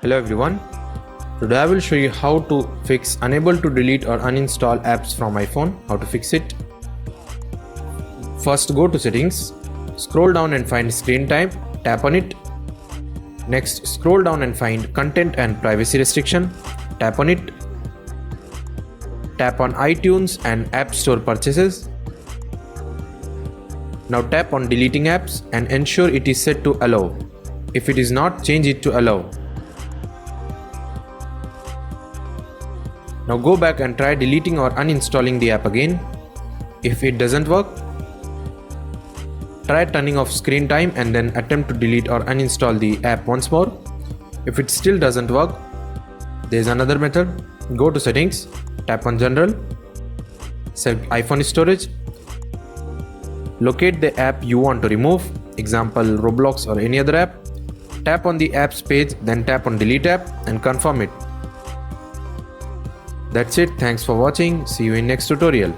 Hello everyone, today I will show you how to fix unable to delete or uninstall apps from iPhone, how to fix it. First go to settings, scroll down and find screen time, tap on it. Next scroll down and find content and privacy restriction, tap on it. Tap on iTunes and App Store purchases. Now tap on deleting apps and ensure it is set to allow. If it is not, change it to allow. Now go back and try deleting or uninstalling the app again. If it doesn't work, try turning off screen time and then attempt to delete or uninstall the app once more. If it still doesn't work, there is another method. Go to settings, tap on general, select iPhone storage, locate the app you want to remove, example Roblox or any other app, tap on the apps page, then tap on delete app and confirm it. That's it. Thanks for watching. See you in next tutorial.